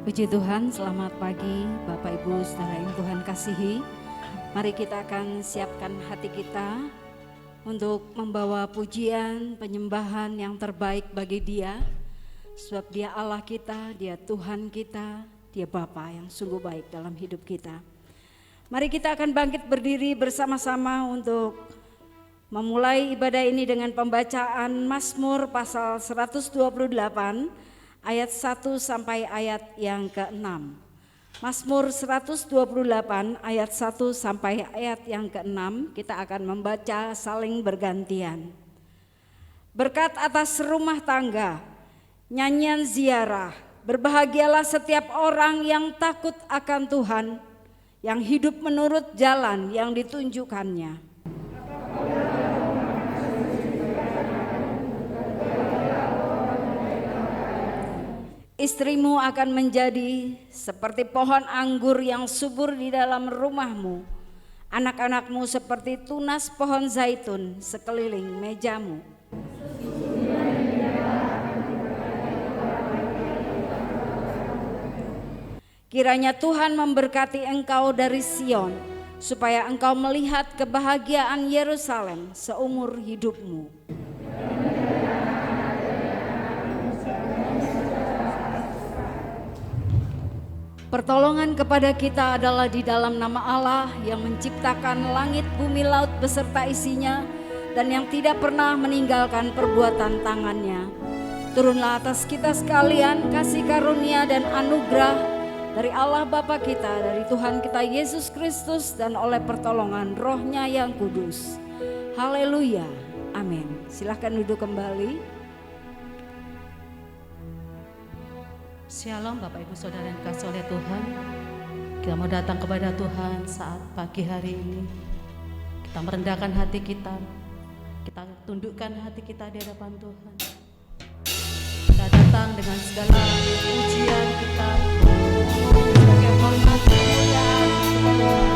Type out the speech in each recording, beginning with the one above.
Puji Tuhan, selamat pagi Bapak Ibu Saudara yang Tuhan kasihi. Mari kita akan siapkan hati kita untuk membawa pujian, penyembahan yang terbaik bagi Dia. Sebab Dia Allah kita, Dia Tuhan kita, Dia Bapa yang sungguh baik dalam hidup kita. Mari kita akan bangkit berdiri bersama-sama untuk memulai ibadah ini dengan pembacaan Mazmur pasal 128 ayat 1 sampai ayat yang ke-6. Mazmur 128 ayat 1 sampai ayat yang ke-6 kita akan membaca saling bergantian. Berkat atas rumah tangga, nyanyian ziarah, berbahagialah setiap orang yang takut akan Tuhan, yang hidup menurut jalan yang ditunjukkannya. Istrimu akan menjadi seperti pohon anggur yang subur di dalam rumahmu, anak-anakmu seperti tunas pohon zaitun sekeliling mejamu. Kiranya Tuhan memberkati engkau dari Sion, supaya engkau melihat kebahagiaan Yerusalem seumur hidupmu. Pertolongan kepada kita adalah di dalam nama Allah yang menciptakan langit, bumi, laut beserta isinya, dan yang tidak pernah meninggalkan perbuatan tangannya. Turunlah atas kita sekalian kasih karunia dan anugerah dari Allah Bapa kita, dari Tuhan kita Yesus Kristus, dan oleh pertolongan Roh-Nya yang kudus. Haleluya, amin. Silahkan duduk kembali. Shalom Bapak Ibu Saudara yang dikasihi oleh Tuhan. Kita mau datang kepada Tuhan saat pagi hari ini. Kita merendahkan hati kita. Kita tundukkan hati kita di hadapan Tuhan. Kita datang dengan segala pujian kita sebagai hormat kemuliaan kepada Tuhan.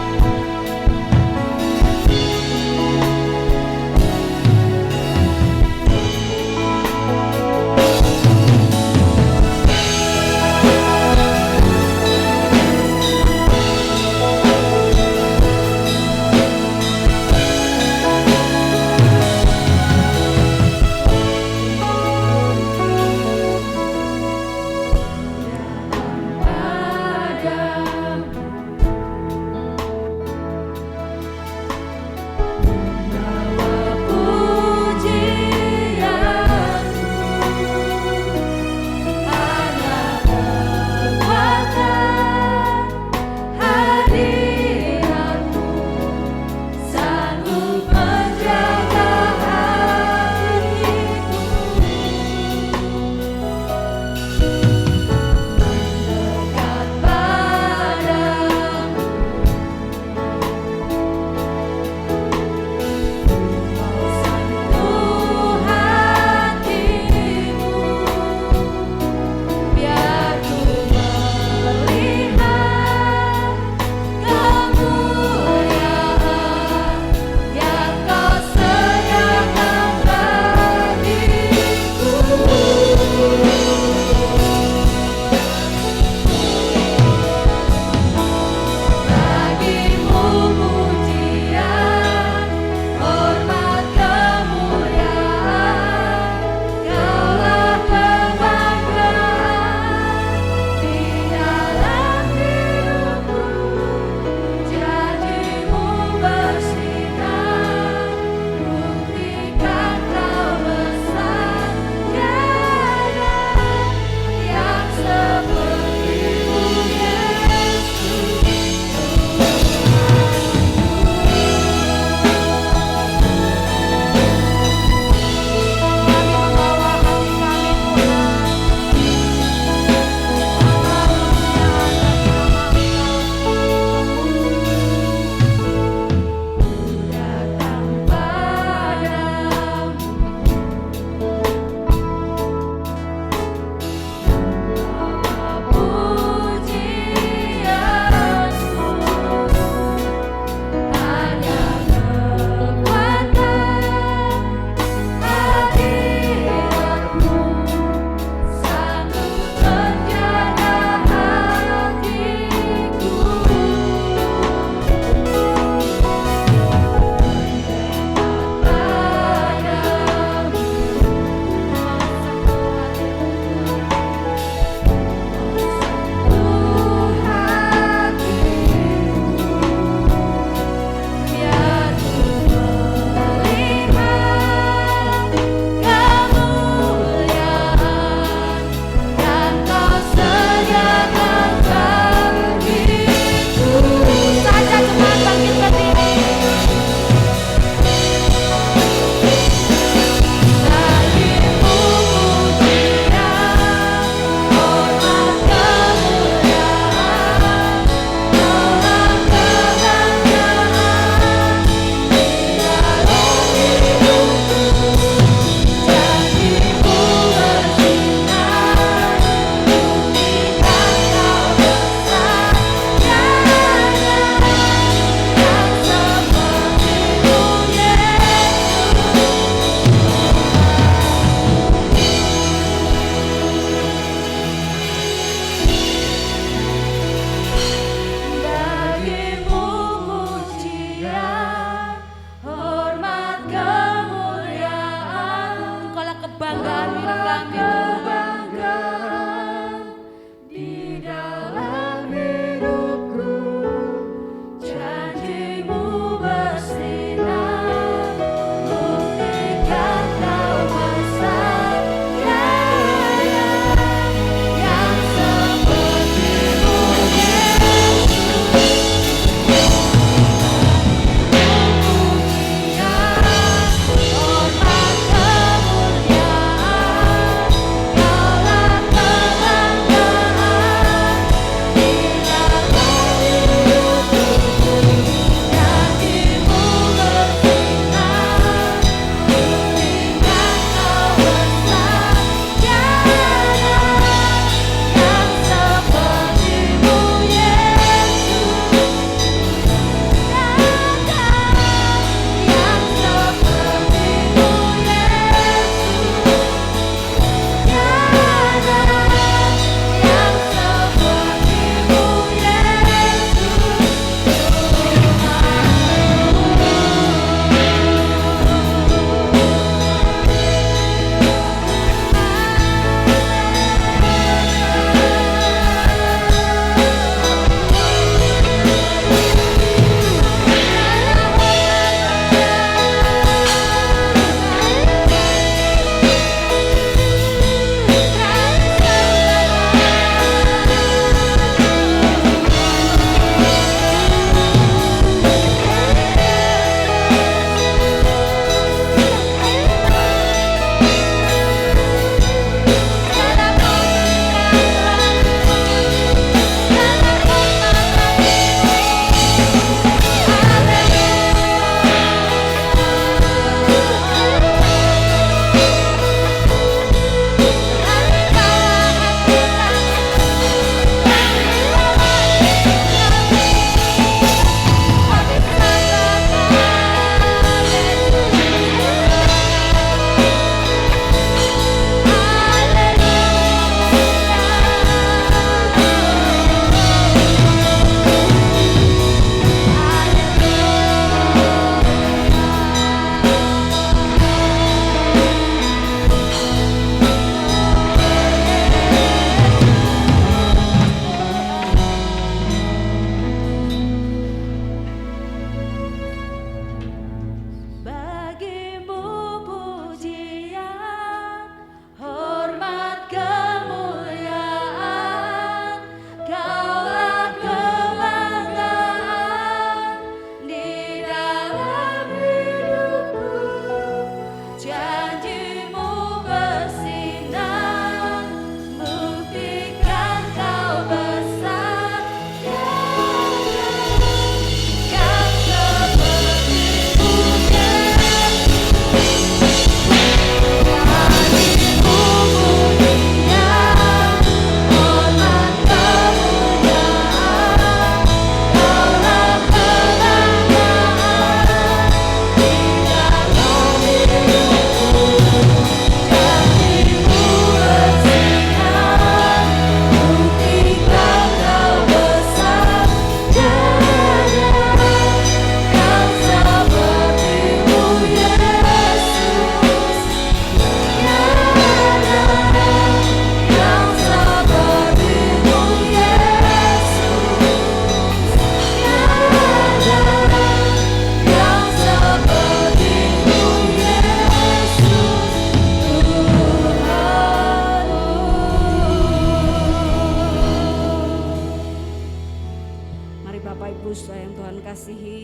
Ibu saudara yang Tuhan kasihi,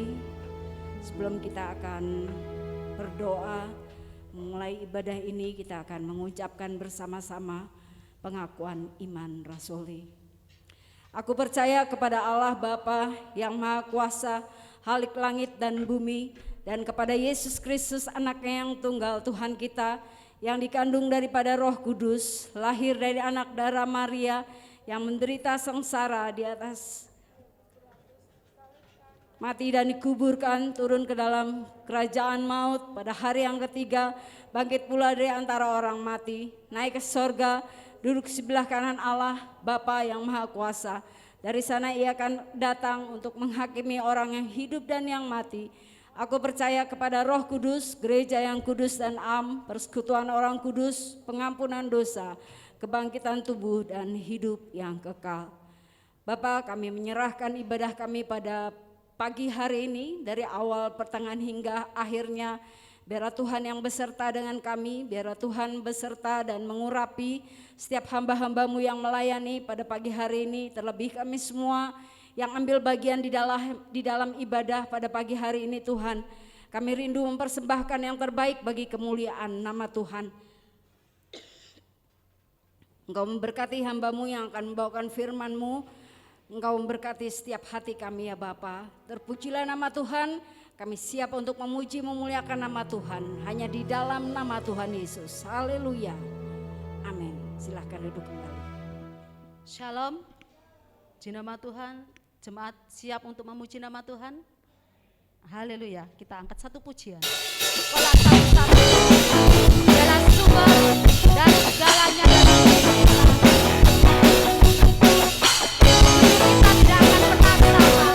sebelum kita akan berdoa memulai ibadah ini, kita akan mengucapkan bersama-sama pengakuan iman rasuli. Aku percaya kepada Allah Bapa yang Maha Kuasa, Khalik langit dan bumi, dan kepada Yesus Kristus anaknya yang tunggal Tuhan kita, yang dikandung daripada Roh Kudus, lahir dari anak darah Maria, yang menderita sengsara di atas mati dan dikuburkan, turun ke dalam kerajaan maut, pada hari yang ketiga bangkit pula dari antara orang mati, naik ke sorga, duduk sebelah kanan Allah Bapa yang Maha Kuasa. Dari sana ia akan datang untuk menghakimi orang yang hidup dan yang mati. Aku percaya kepada Roh Kudus, gereja yang kudus dan am, persekutuan orang kudus, pengampunan dosa, kebangkitan tubuh dan hidup yang kekal. Bapa, kami menyerahkan ibadah kami pada pagi hari ini, dari awal pertengahan hingga akhirnya. Biarlah Tuhan yang beserta dengan kami, biarlah Tuhan beserta dan mengurapi setiap hamba-hambamu yang melayani pada pagi hari ini, terlebih kami semua yang ambil bagian di dalam ibadah pada pagi hari ini. Tuhan, kami rindu mempersembahkan yang terbaik bagi kemuliaan nama Tuhan. Engkau memberkati hambamu yang akan membawakan firman-Mu. Engkau memberkati setiap hati kami ya Bapa. Terpujilah nama Tuhan. Kami siap untuk memuji memuliakan nama Tuhan. Hanya di dalam nama Tuhan Yesus. Haleluya. Amin. Silahkan duduk kembali. Shalom. Di nama Tuhan, jemaat siap untuk memuji nama Tuhan. Haleluya. Kita angkat satu pujian. Sekolah satu-satu. Segala sumber dan segalanya dari kita. Kita tidak akan pernah sama.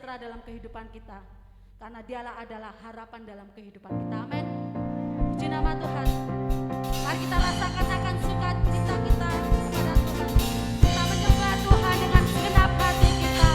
sejahtera dalam kehidupan kita, karena Dialah adalah harapan dalam kehidupan kita. Amin. Puji nama Tuhan. Mari kita rasakan akan sukacita kita kepada Tuhan. Kita menyembah Tuhan dengan segenap hati kita.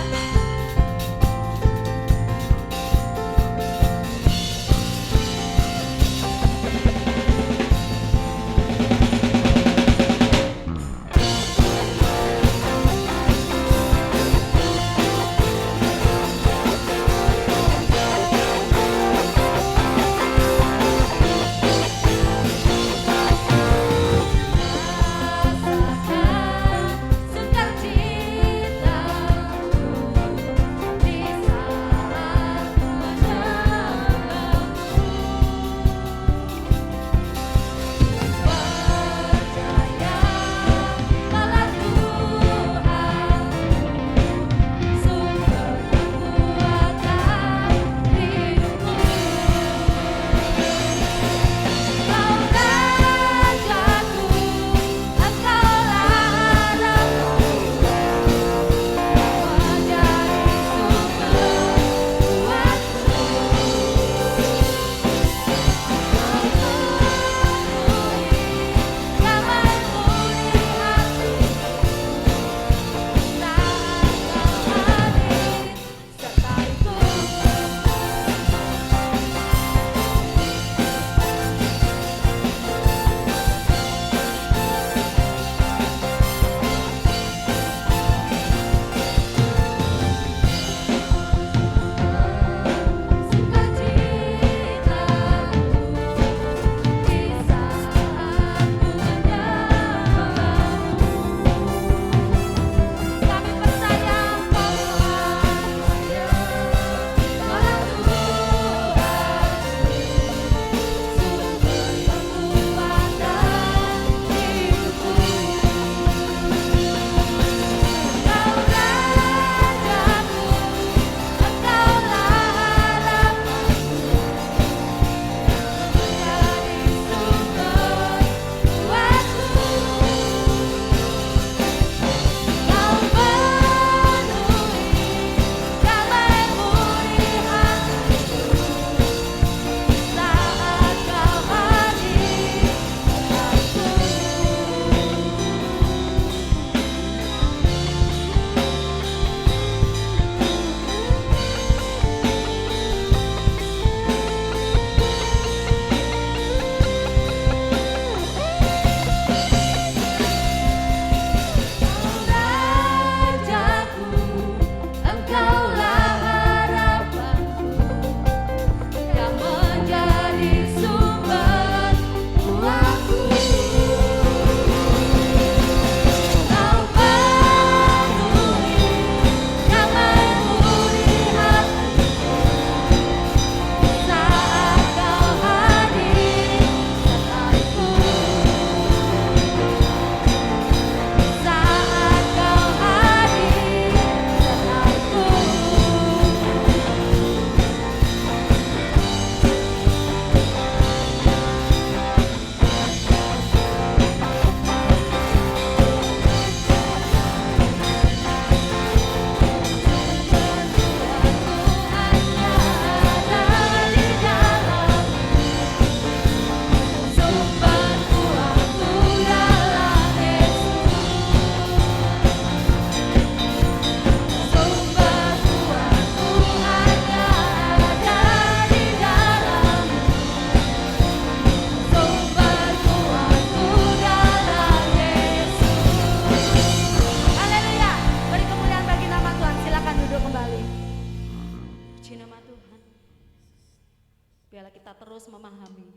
Terus memahami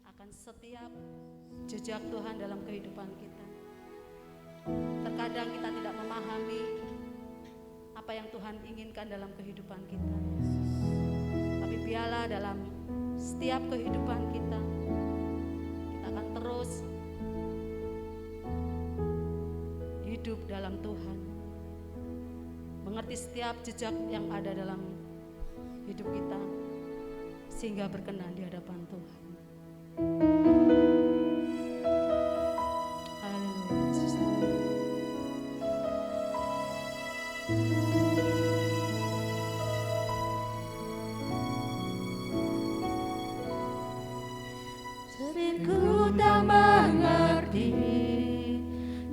akan setiap jejak Tuhan dalam kehidupan kita. Terkadang kita tidak memahami apa yang Tuhan inginkan dalam kehidupan kita. Tapi biarlah dalam setiap kehidupan kita, kita akan terus hidup dalam Tuhan, mengerti setiap jejak yang ada dalam hidup kita, sehingga berkenan di hadapan Tuhan. Haleluya, Yesus.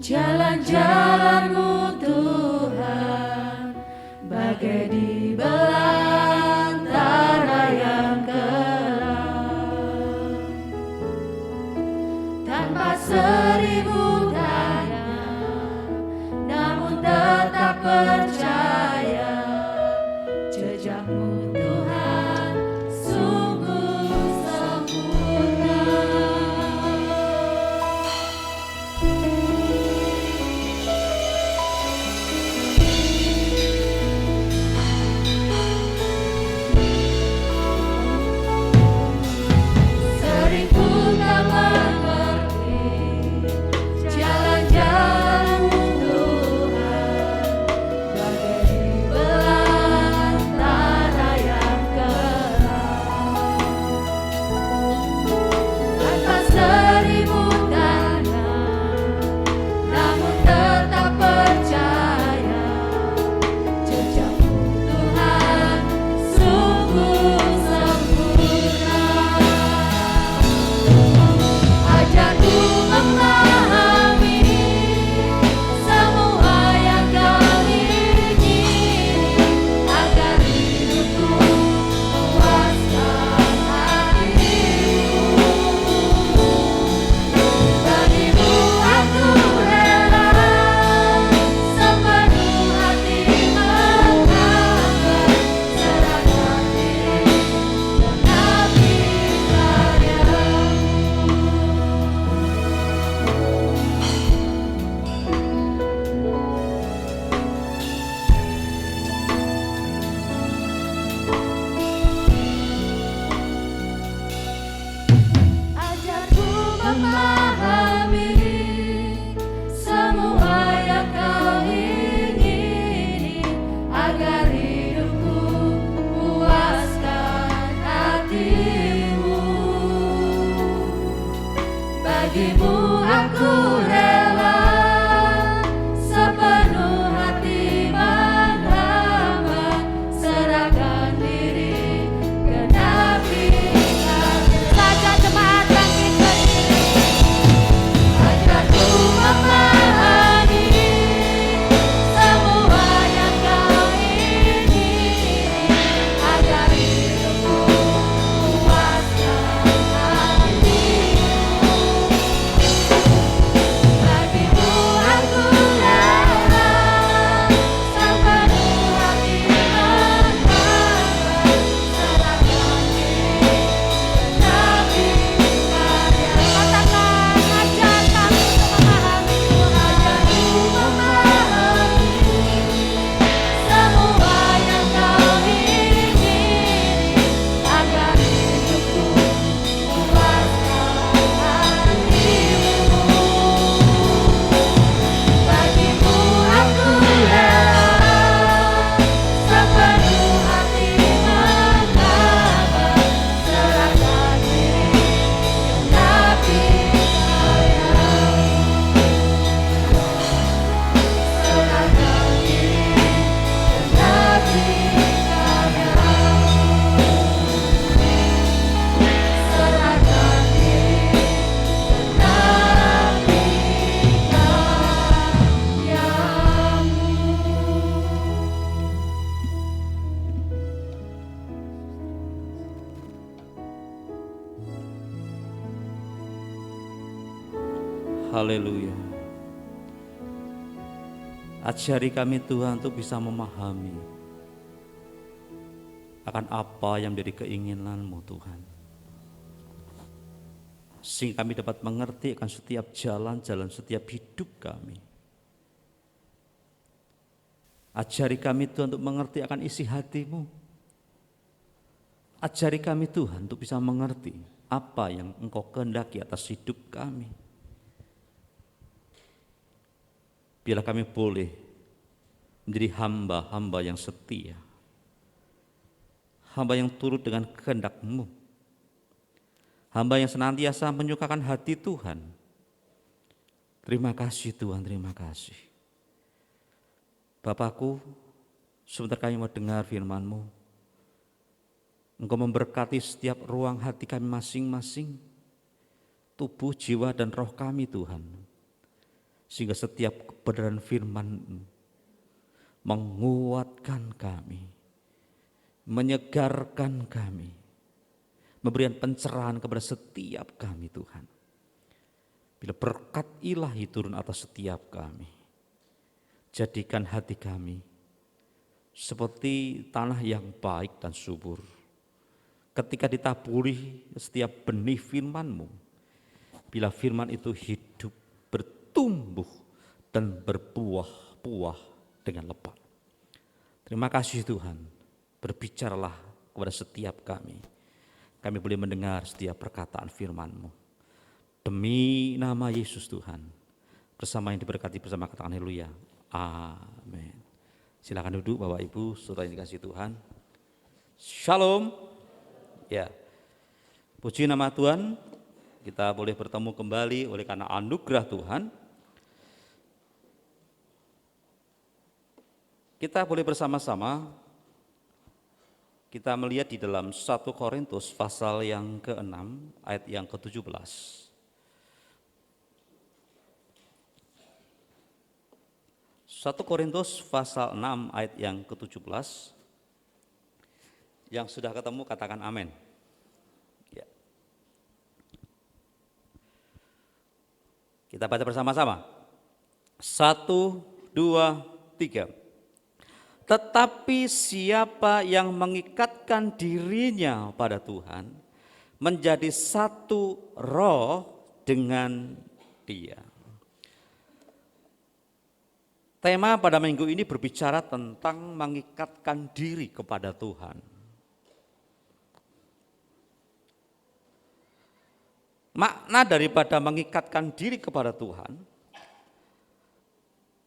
Jalan-jalan-Mu Tuhan bagai di belantara yang gelap, tanpa seribu tanya, namun tetap percaya jejak-Mu Tuhan sungguh sempurna. Sering ku tak mengerti jalan-jalan-Mu Tuhan bagai di belantara yang gelap, tanpa seribu tanya, namun tetap percaya jejak-Mu Tuhan sungguh sempurna. Ajarku memahami semua yang Kau ingini, agar hidupku memuaskan hati-Mu. Bagimu aku rela sepenuh hati menghambat, serahkan diri menaati karya-Mu. Ajarku memahami semua yang Kau ingini, agar hidupku puaskan hati-Mu. Bagimu aku rela sepenuh hati menghambat, serahkan diri genapi karya. Saja jemaat bangkit berdiri. Ajarku memahami semua yang Kau ingini, agar hidupku puaskan hati-Mu. Bagimu aku rela sepenuh hati menghambat, serahkan diri genapi karya. Katakan, ajar kami untuk memahami Tuhan. Ajarku memahami semua yang Kau ingini, agar hidupku puaskan hati-Mu. Bagimu aku rela sepenuh hati menghambat, serahkan diri genapi karya-Mu. Serahkan diri genapi karya-Mu. Serahkan diri genapi Haleluya. Ajari kami Tuhan untuk bisa memahami akan apa yang menjadi keinginan-Mu Tuhan, sehingga kami dapat mengerti akan setiap jalan-jalan setiap hidup kami. Ajari kami Tuhan untuk mengerti akan isi hati-Mu. Ajari kami Tuhan untuk bisa mengerti apa yang Engkau kehendaki atas hidup kami. Biarlah kami boleh menjadi hamba-hamba yang setia, hamba yang turut dengan kehendak-Mu, hamba yang senantiasa menyukakan hati Tuhan. Terima kasih Tuhan, terima kasih. Bapakku, sebentar kami mau dengar firman-Mu. Engkau memberkati setiap ruang hati kami masing-masing, tubuh, jiwa, dan roh kami Tuhan. sehingga setiap kebenaran firman menguatkan kami, menyegarkan kami, memberikan pencerahan kepada setiap kami Tuhan. Bila berkat ilahi turun atas setiap kami, jadikan hati kami seperti tanah yang baik dan subur. Ketika ditaburi setiap benih firman-Mu, bila firman itu hidup, bertumbuh, dan berbuah-buah dengan lebat. Terima kasih Tuhan, berbicaralah kepada setiap kami. Kami boleh mendengar setiap perkataan firman-Mu. Demi nama Yesus Tuhan, bersama yang diberkati bersama katakan haleluya. Amin. Silakan duduk Bapak Ibu, saudara yang dikasihi Tuhan. Shalom. Ya, puji nama Tuhan, kita boleh bertemu kembali oleh karena anugerah Tuhan. Kita boleh bersama-sama kita melihat di dalam 1 Korintus pasal yang ke-6 ayat yang ke-17. 1 Korintus pasal 6 ayat yang ke-17. Yang sudah ketemu katakan amin. Ya. Kita baca bersama-sama. 1, 2, 3. Tetapi siapa yang mengikatkan dirinya pada Tuhan menjadi satu roh dengan Dia. Tema pada minggu ini berbicara tentang mengikatkan diri kepada Tuhan. Makna daripada mengikatkan diri kepada Tuhan,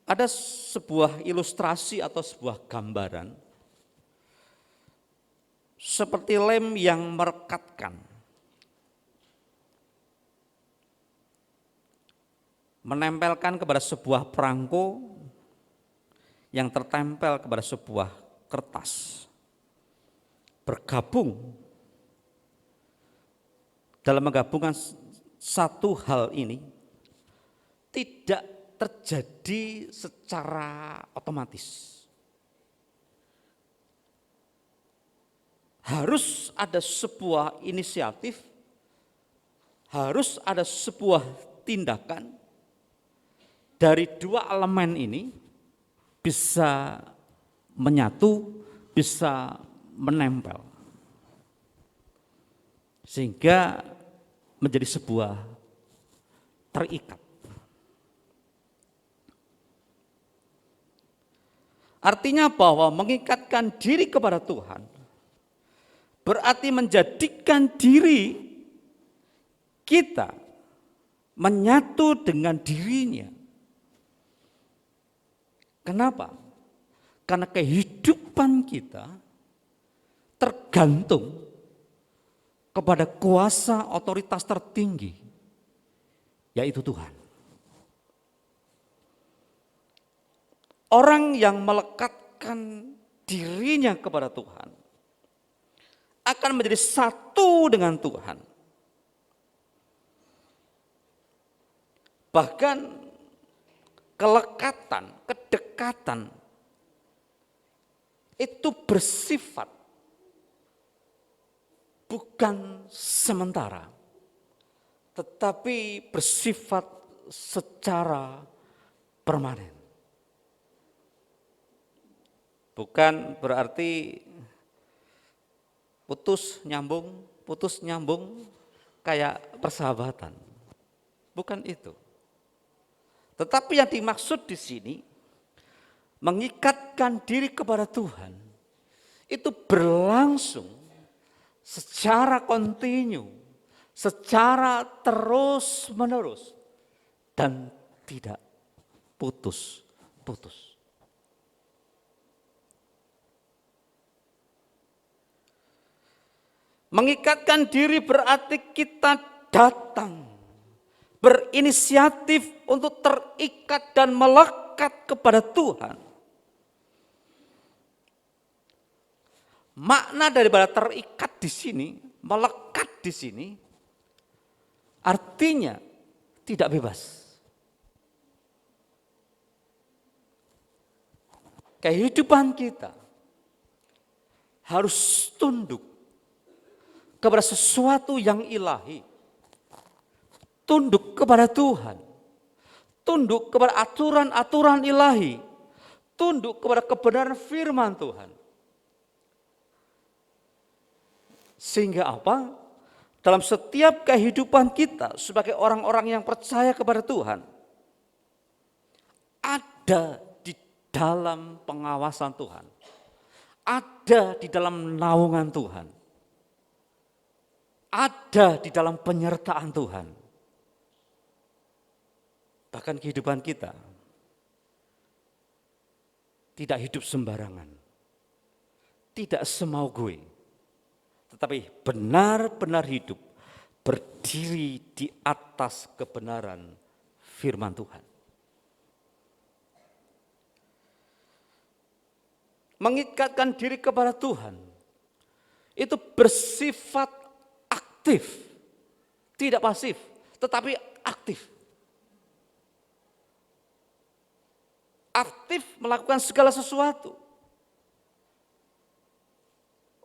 ada sebuah ilustrasi atau sebuah gambaran seperti lem yang merekatkan, menempelkan kepada sebuah perangko yang tertempel kepada sebuah kertas, bergabung. Dalam menggabungkan satu hal ini tidak terjadi secara otomatis. Harus ada sebuah inisiatif, harus ada sebuah tindakan dari dua elemen ini bisa menyatu, bisa menempel. Sehingga menjadi sebuah terikat. Artinya bahwa mengikatkan diri kepada Tuhan berarti menjadikan diri kita menyatu dengan dirinya. Kenapa? Karena kehidupan kita tergantung kepada kuasa otoritas tertinggi, yaitu Tuhan. Orang yang melekatkan dirinya kepada Tuhan akan menjadi satu dengan Tuhan. Bahkan kelekatan, kedekatan itu bersifat bukan sementara, tetapi bersifat secara permanen. Bukan berarti putus nyambung kayak persahabatan. Bukan itu. Tetapi yang dimaksud di sini mengikatkan diri kepada Tuhan itu berlangsung secara kontinu, secara terus-menerus dan tidak putus-putus. Mengikatkan diri berarti kita datang, berinisiatif untuk terikat dan melekat kepada Tuhan. Makna daripada terikat di sini, melekat di sini, artinya tidak bebas. kehidupan kita harus tunduk kepada sesuatu yang ilahi, tunduk kepada Tuhan, tunduk kepada aturan-aturan ilahi, tunduk kepada kebenaran firman Tuhan. Sehingga apa? Dalam setiap kehidupan kita sebagai orang-orang yang percaya kepada Tuhan, ada di dalam pengawasan Tuhan, ada di dalam naungan Tuhan, ada di dalam penyertaan Tuhan. Bahkan kehidupan kita tidak hidup sembarangan, tidak semau gue, tetapi benar-benar hidup berdiri di atas kebenaran firman Tuhan. Mengikatkan diri kepada Tuhan itu bersifat aktif, tidak pasif, tetapi aktif. Aktif melakukan segala sesuatu.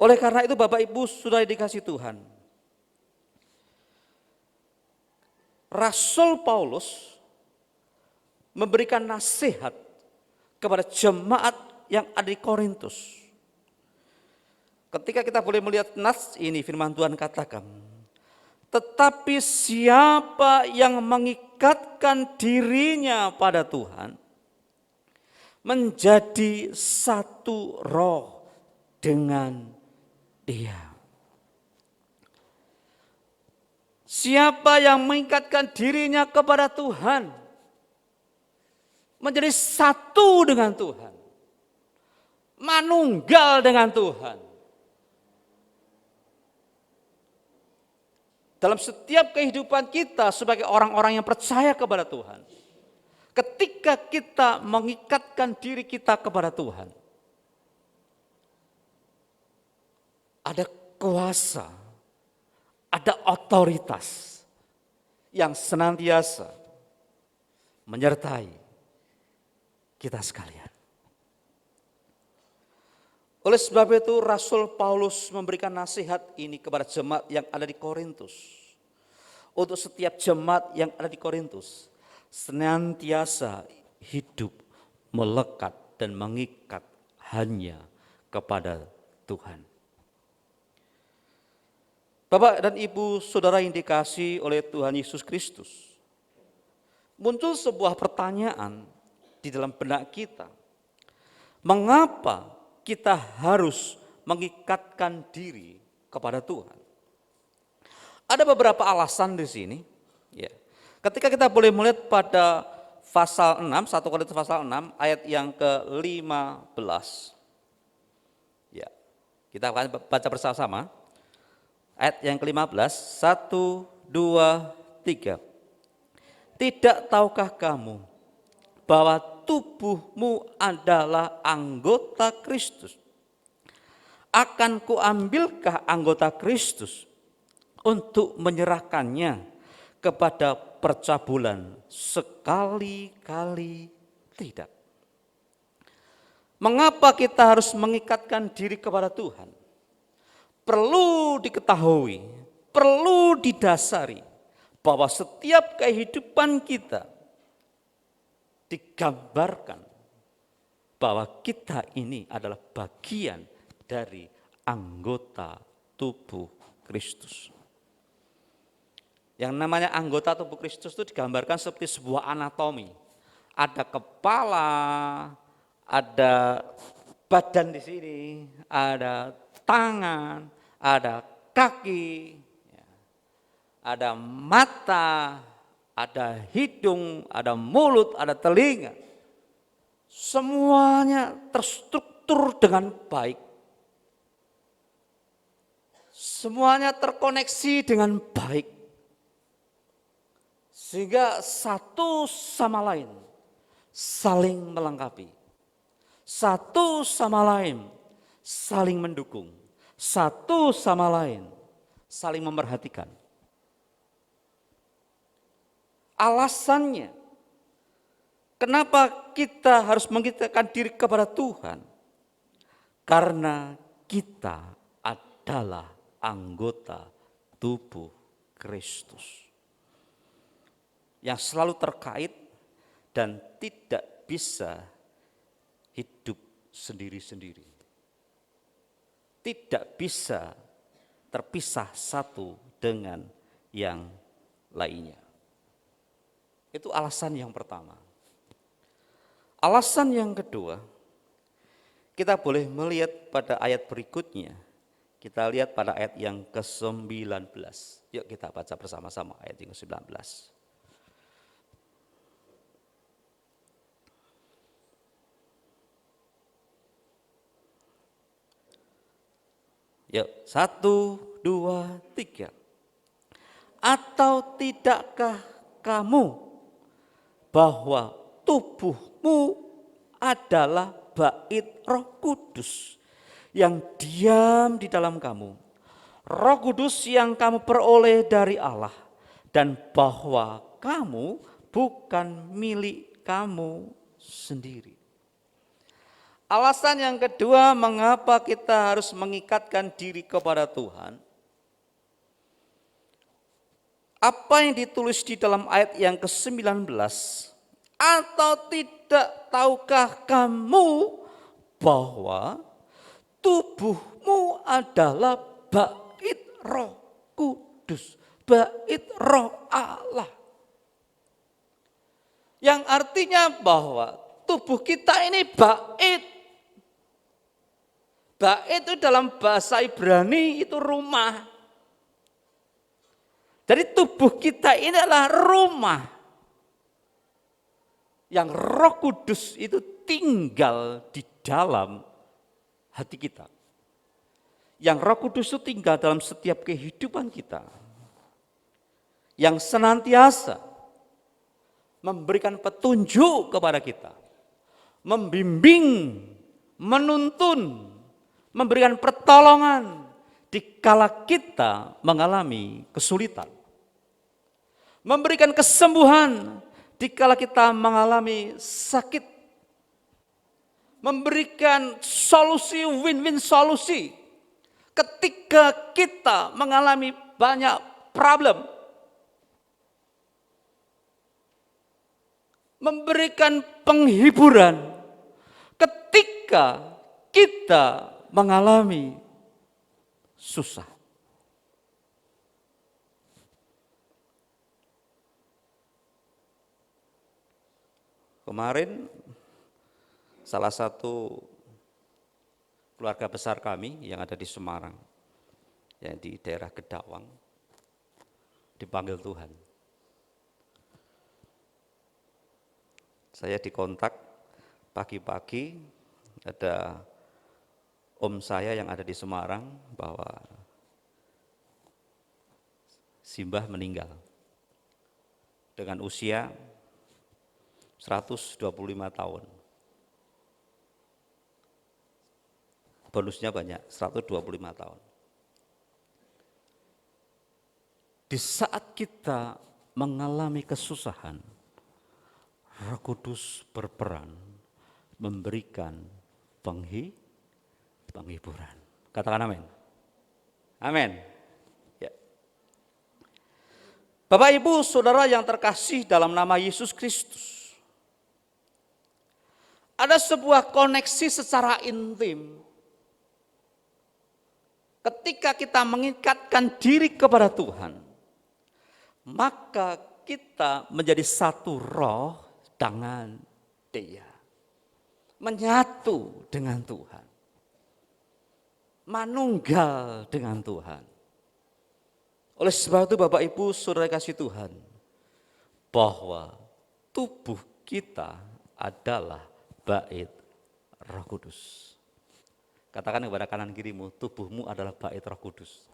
Oleh karena itu Bapak Ibu sudah dikasih Tuhan, Rasul Paulus memberikan nasihat kepada jemaat yang ada di Korintus. Ketika kita boleh melihat nas ini, firman Tuhan katakan, tetapi siapa yang mengikatkan dirinya pada Tuhan, menjadi satu roh dengan Dia. Siapa yang mengikatkan dirinya kepada Tuhan, menjadi satu dengan Tuhan, manunggal dengan Tuhan. Dalam setiap kehidupan kita sebagai orang-orang yang percaya kepada Tuhan, ketika kita mengikatkan diri kita kepada Tuhan, ada kuasa, ada otoritas yang senantiasa menyertai kita sekalian. Oleh sebab itu Rasul Paulus memberikan nasihat ini kepada jemaat yang ada di Korintus. Untuk setiap jemaat yang ada di Korintus, senantiasa hidup melekat dan mengikat hanya kepada Tuhan. Bapak dan Ibu Saudara yang dikasihi oleh Tuhan Yesus Kristus, muncul sebuah pertanyaan di dalam benak kita. Mengapa kita harus mengikatkan diri kepada Tuhan? Ada beberapa alasan di sini. Ya. Ketika kita boleh melihat pada pasal 6, 1 Korintus pasal 6 ayat yang ke-15. Ya. Kita akan baca bersama-sama. Ayat yang ke-15, 1, 2, 3. Tidak tahukah kamu bahwa tubuhmu adalah anggota Kristus? Akan kuambilkah anggota Kristus untuk menyerahkannya kepada percabulan? Sekali-kali tidak. Mengapa kita harus mengikatkan diri kepada Tuhan? Perlu diketahui, perlu didasari bahwa setiap kehidupan kita digambarkan bahwa kita ini adalah bagian dari anggota tubuh Kristus. Yang namanya anggota tubuh Kristus itu digambarkan seperti sebuah anatomi. Ada kepala, ada badan di sini, ada tangan, ada kaki, ada mata, ada hidung, ada mulut, ada telinga. Semuanya terstruktur dengan baik. Semuanya terkoneksi dengan baik. Sehingga satu sama lain saling melengkapi. Satu sama lain saling mendukung. Satu sama lain saling memperhatikan. Alasannya, Kenapa kita harus mengingatkan diri kepada Tuhan? Karena kita adalah anggota tubuh Kristus yang selalu terkait dan tidak bisa hidup sendiri-sendiri. Tidak bisa terpisah satu dengan yang lainnya. Itu alasan yang pertama. Alasan yang kedua, kita boleh melihat pada ayat berikutnya. Kita lihat pada ayat yang ke-19. Yuk kita baca bersama-sama ayat yang ke-19. Yuk, 1, 2, 3. Atau tidakkah kamu bahwa tubuhmu adalah bait Roh Kudus yang diam di dalam kamu, Roh Kudus yang kamu peroleh dari Allah, dan bahwa kamu bukan milik kamu sendiri. Alasan yang kedua mengapa kita harus mengikatkan diri kepada Tuhan. Apa yang ditulis di dalam ayat yang ke-19, atau tidak tahukah kamu bahwa tubuhmu adalah bait Roh Kudus, bait Roh Allah. Yang artinya bahwa tubuh kita ini bait. Bait itu dalam bahasa Ibrani itu rumah. Jadi tubuh kita ini adalah rumah yang Roh Kudus itu tinggal di dalam hati kita. Yang Roh Kudus itu tinggal dalam setiap kehidupan kita. Yang senantiasa memberikan petunjuk kepada kita. Membimbing, menuntun, memberikan pertolongan dikala kita mengalami kesulitan. Memberikan kesembuhan dikala kita mengalami sakit. Memberikan solusi, win-win solusi ketika kita mengalami banyak problem. Memberikan penghiburan ketika kita mengalami susah. Kemarin salah satu keluarga besar kami yang ada di Semarang, yang di daerah Gedawang, dipanggil Tuhan. Saya dikontak pagi-pagi, ada om saya yang ada di Semarang bahwa Simbah meninggal dengan usia 125 tahun. Bonusnya banyak, 125 tahun. Di saat kita mengalami kesusahan, Roh Kudus berperan memberikan penghiburan. Katakan amin. Amin. Ya. Bapak Ibu Saudara yang terkasih dalam nama Yesus Kristus. Ada sebuah koneksi secara intim. Ketika kita mengikatkan diri kepada Tuhan, maka kita menjadi satu roh dengan Dia. Menyatu dengan Tuhan. Manunggal dengan Tuhan. Oleh sebab itu Bapak Ibu Saudara kasih Tuhan, bahwa tubuh kita adalah bait Roh Kudus. Katakan kepada kanan kirimu, tubuhmu adalah bait Roh Kudus.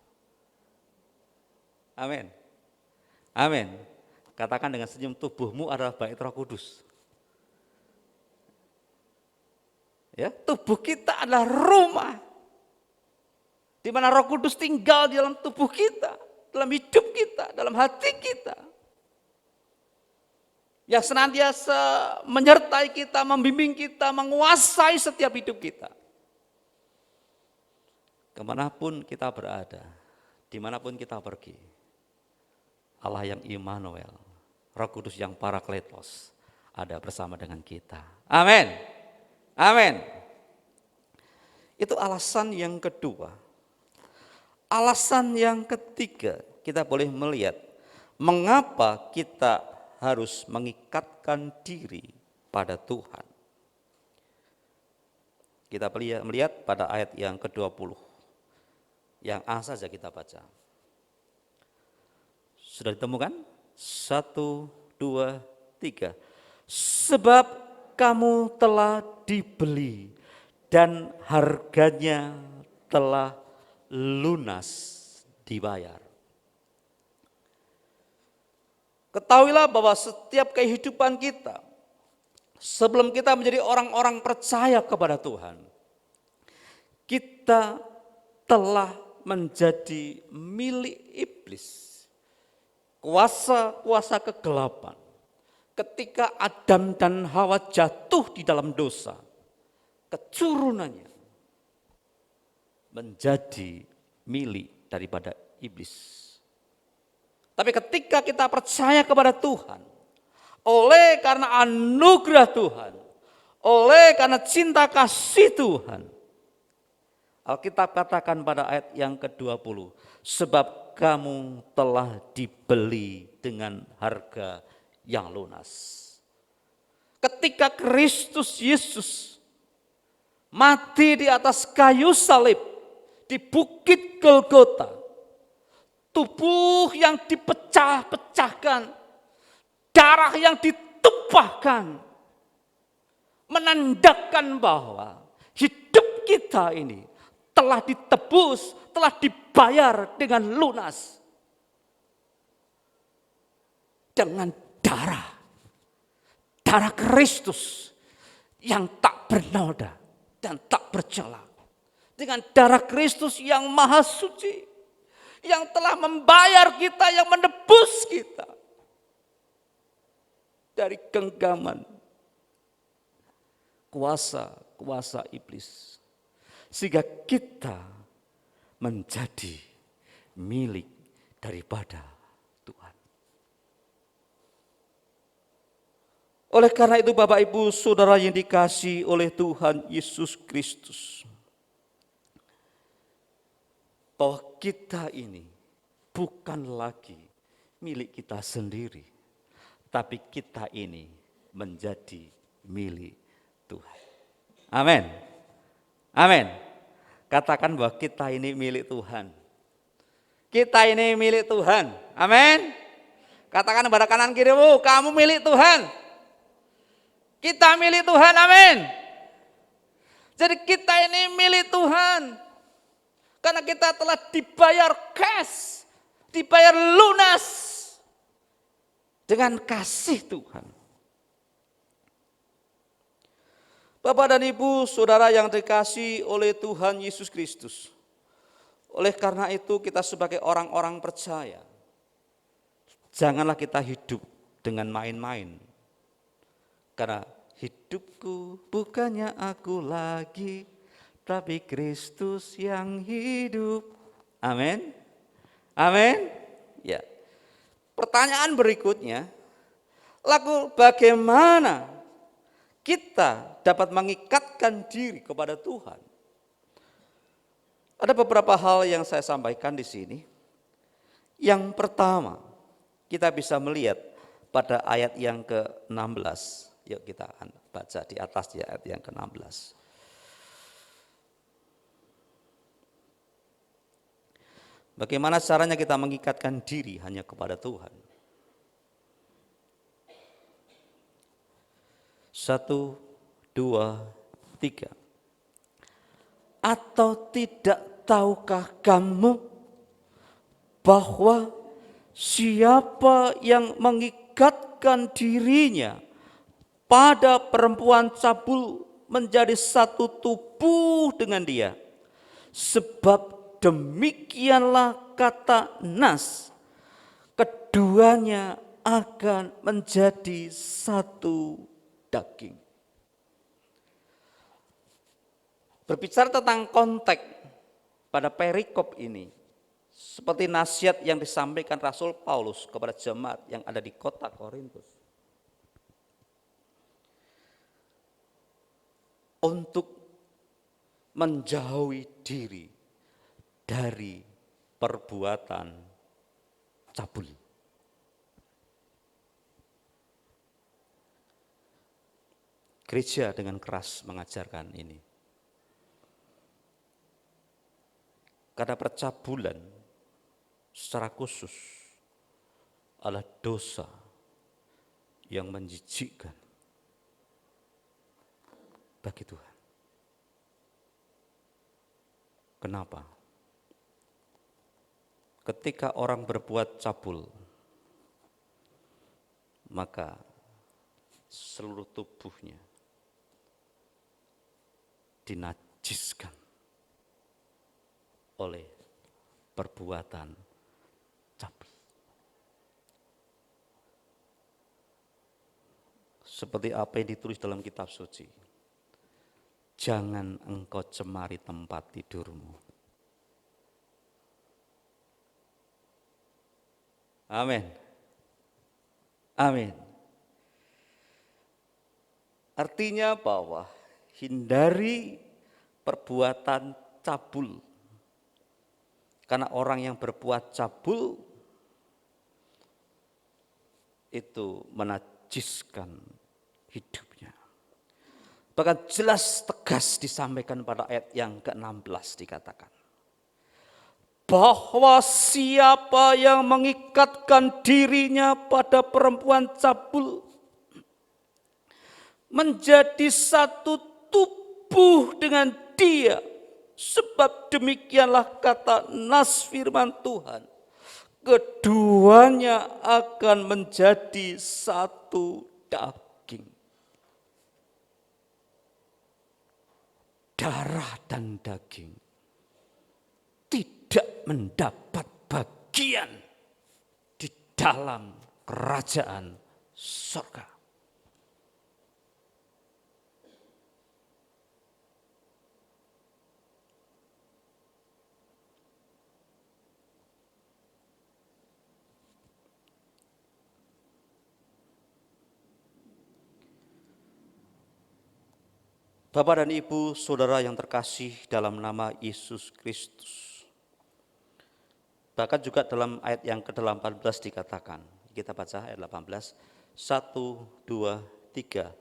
Amin. Amin. Katakan dengan senyum, tubuhmu adalah bait Roh Kudus. Ya, tubuh kita adalah rumah di mana Roh Kudus tinggal di dalam tubuh kita, dalam hidup kita, dalam hati kita. yang senantiasa menyertai kita, membimbing kita, menguasai setiap hidup kita. Kemanapun kita berada, dimanapun kita pergi, Allah yang Immanuel, Roh Kudus yang Parakletos ada bersama dengan kita. Amin. Amin. Itu alasan yang kedua. Alasan yang ketiga, kita boleh melihat mengapa kita harus mengikatkan diri pada Tuhan. Kita melihat pada ayat yang ke-20. Yang A saja kita baca. Sudah ditemukan? 1, 2, 3. Sebab kamu telah dibeli dan harganya telah lunas dibayar. Ketahuilah bahwa setiap kehidupan kita, sebelum kita menjadi orang-orang percaya kepada Tuhan, kita telah menjadi milik iblis, kuasa-kuasa kegelapan. Ketika Adam dan Hawa jatuh di dalam dosa, keturunannya menjadi milik daripada iblis. Tapi ketika kita percaya kepada Tuhan, oleh karena anugerah Tuhan, oleh karena cinta kasih Tuhan, Alkitab katakan pada ayat yang ke-20, sebab kamu telah dibeli dengan harga yang lunas. Ketika Kristus Yesus mati di atas kayu salib di Bukit Golgota, tubuh yang dipecah-pecahkan, darah yang ditumpahkan, menandakan bahwa hidup kita ini telah ditebus, telah dibayar dengan lunas. Dengan darah Kristus yang tak bernoda dan tak bercela. Dengan darah Kristus yang maha suci, yang telah membayar kita, yang menebus kita dari genggaman kuasa iblis, sehingga kita menjadi milik daripada Tuhan. Oleh karena itu Bapak Ibu Saudara yang dikasihi oleh Tuhan Yesus Kristus, bahwa kita ini bukan lagi milik kita sendiri, tapi kita ini menjadi milik Tuhan. Amin. Amin. Katakan bahwa kita ini milik Tuhan. Kita ini milik Tuhan. Amin. Katakan pada kanan kirimu, kamu milik Tuhan. Kita milik Tuhan. Amin. Jadi kita ini milik Tuhan. Karena kita telah dibayar cash, dibayar lunas dengan kasih Tuhan. Bapak dan Ibu, Saudara yang dikasihi oleh Tuhan Yesus Kristus. Oleh karena itu kita sebagai orang-orang percaya, janganlah kita hidup dengan main-main. Karena hidupku bukannya aku lagi, tapi Kristus yang hidup. Amin. Amin. Ya. Pertanyaan berikutnya, lalu bagaimana kita dapat mengikatkan diri kepada Tuhan? Ada beberapa hal yang saya sampaikan di sini. Yang pertama, kita bisa melihat pada ayat yang ke-16. Yuk kita akan baca di atas di ayat yang ke-16. Bagaimana caranya kita mengikatkan diri hanya kepada Tuhan? 1, 2, 3. Atau tidak tahukah kamu bahwa siapa yang mengikatkan dirinya pada perempuan cabul menjadi satu tubuh dengan dia? Sebab demikianlah kata Nas, keduanya akan menjadi satu daging. Berbicara tentang konteks pada perikop ini, seperti nasihat yang disampaikan Rasul Paulus kepada jemaat yang ada di kota Korintus. Untuk menjauhi diri dari perbuatan cabul. Gereja dengan keras mengajarkan ini. Karena percabulan secara khusus adalah dosa yang menjijikkan bagi Tuhan. Kenapa? Ketika orang berbuat cabul, maka seluruh tubuhnya dinajiskan oleh perbuatan cabul. Seperti apa yang ditulis dalam kitab suci. Jangan engkau cemari tempat tidurmu. Amin. Amin. Artinya bahwa hindari perbuatan cabul. Karena orang yang berbuat cabul itu menajiskan hidupnya. Bahkan jelas tegas disampaikan pada ayat yang ke-16 dikatakan. Bahwa siapa yang mengikatkan dirinya pada perempuan cabul menjadi satu tubuh dengan dia. Sebab demikianlah kata nas firman Tuhan. Keduanya akan menjadi satu daging. Darah dan daging tidak mendapat bagian di dalam kerajaan surga. Bapak dan Ibu, saudara yang terkasih dalam nama Yesus Kristus. Bahkan juga dalam ayat yang ke-18 dikatakan, kita baca ayat 18, 1, 2, 3.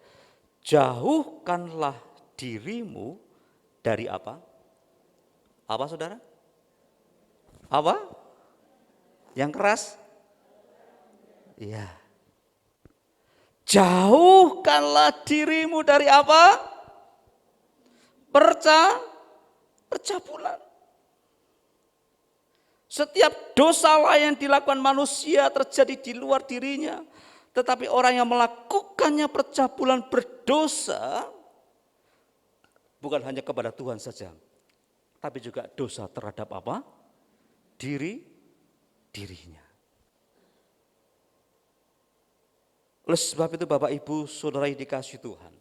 Jauhkanlah dirimu dari apa? Apa saudara? Apa? Yang keras? Iya. Jauhkanlah dirimu dari apa? Percabulan. Setiap dosa yang dilakukan manusia terjadi di luar dirinya. Tetapi orang yang melakukannya percabulan berdosa bukan hanya kepada Tuhan saja, tapi juga dosa terhadap apa? Dirinya. Oleh sebab itu Bapak Ibu Saudara yang dikasihi Tuhan,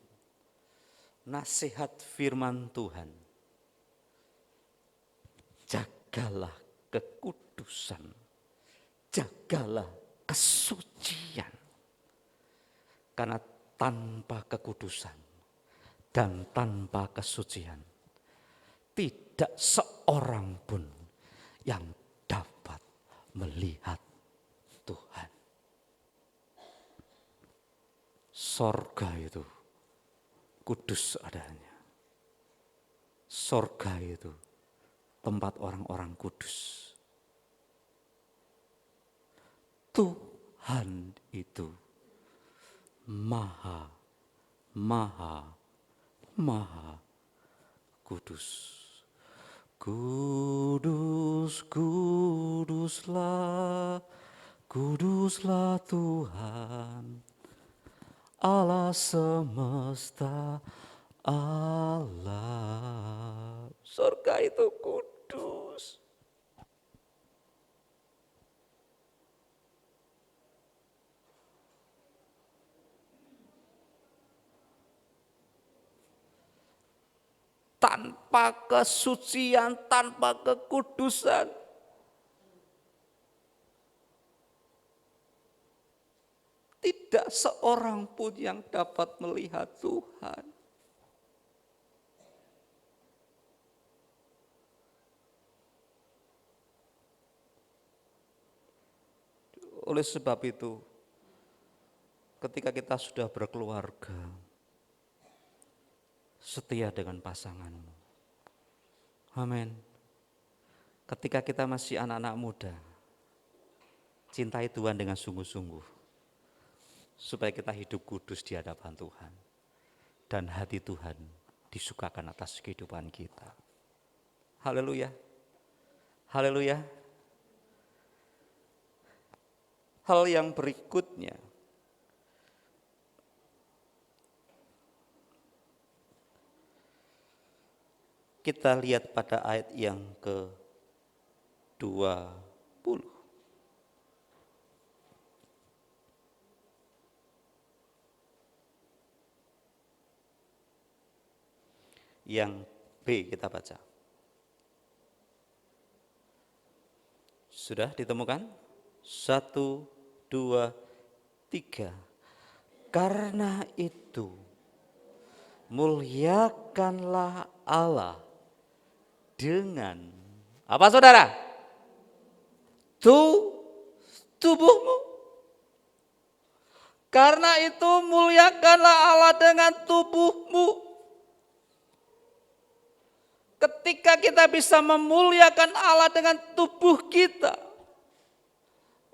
nasihat firman Tuhan, jagalah kekudusan, jagalah kesucian. Karena tanpa kekudusan dan tanpa kesucian, tidak seorang pun yang dapat melihat Tuhan. Sorga itu kudus adanya. Sorga itu tempat orang-orang kudus. Tuhan itu maha kudus. Kuduslah Tuhan, Allah semesta alam. Surga itu kudus. tanpa kesucian, tanpa kekudusan. Tidak seorang pun yang dapat melihat Tuhan. Oleh sebab itu, ketika kita sudah berkeluarga, setia dengan pasanganmu. Amin. Ketika kita masih anak-anak muda, cintai Tuhan dengan sungguh-sungguh, supaya kita hidup kudus di hadapan Tuhan. Dan hati Tuhan disukakan atas kehidupan kita. Haleluya. Haleluya. Hal yang berikutnya, kita lihat pada ayat yang ke-20. Yang B kita baca. Sudah ditemukan? 1, 2, 3. Karena itu, muliakanlah Allah dengan apa saudara? Tubuhmu. Karena itu muliakanlah Allah dengan tubuhmu. Ketika kita bisa memuliakan Allah dengan tubuh kita,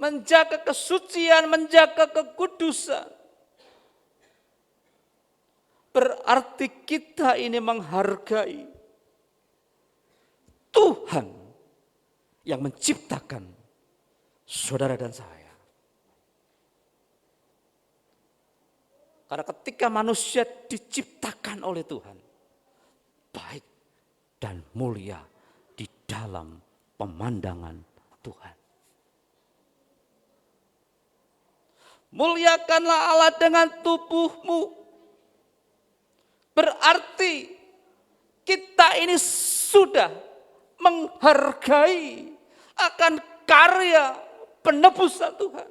menjaga kesucian, menjaga kekudusan, berarti kita ini menghargai Tuhan yang menciptakan saudara dan saya. Karena ketika manusia diciptakan oleh Tuhan, baik dan mulia di dalam pemandangan Tuhan. Muliakanlah Allah dengan tubuhmu. Berarti kita ini sudah menghargai akan karya penebusan Tuhan.